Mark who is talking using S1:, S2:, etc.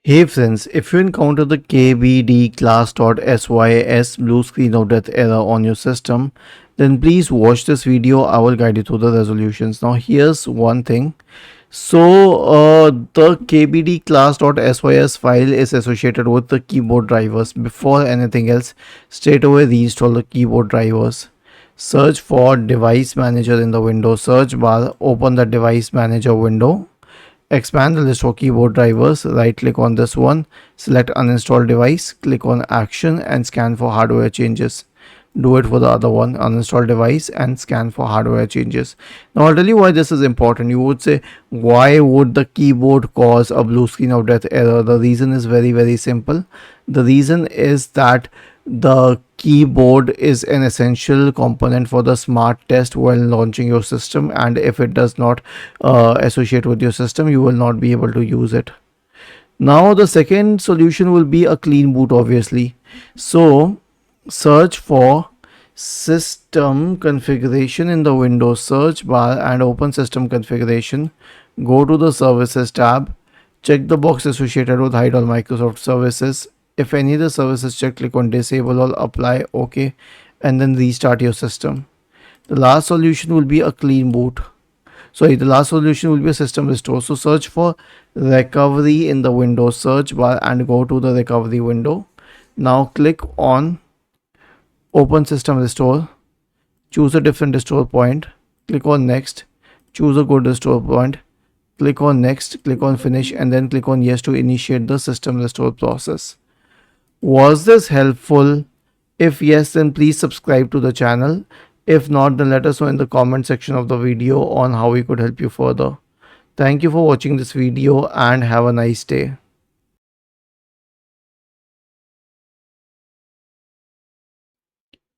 S1: Hey friends, if you encounter the kbdclass.sys blue screen of death error on your system, then please watch this video. I will guide you through the resolutions. Now here's one thing. The kbdclass.sys file is associated with the keyboard drivers. Before anything else, straight away reinstall the keyboard drivers. Search for device manager in the Windows search bar. Open the device manager window. Expand the list of keyboard drivers, right click on this one, select uninstall device, click on action and scan for hardware changes. Do it for the other one, uninstall device and scan for hardware changes. Now I'll tell you why this is important. You would say, why would the keyboard cause a blue screen of death error? The reason is very simple. The reason is that the keyboard is an essential component for the smart test while launching your system, and if it does not associate with your system, you will not be able to use it. Now the second solution will be a clean boot, obviously. So search for system configuration in the Windows search bar and open system configuration. Go to the services tab, check the box associated with hide all Microsoft services. If any of the services checked, click on disable all, apply, OK, and then restart your system. The last solution will be a clean boot. The last solution will be a system restore. So search for recovery in the Windows search bar and go to the recovery window. Now click on open system restore. Choose a different restore point. Click on next. Choose a good restore point. Click on next. Click on finish and then click on yes to initiate the system restore process. Was this helpful? If yes, then please subscribe to the channel. If not, then let us know in the comment section of the video on how we could help you further. Thank you for watching this video and have a nice day.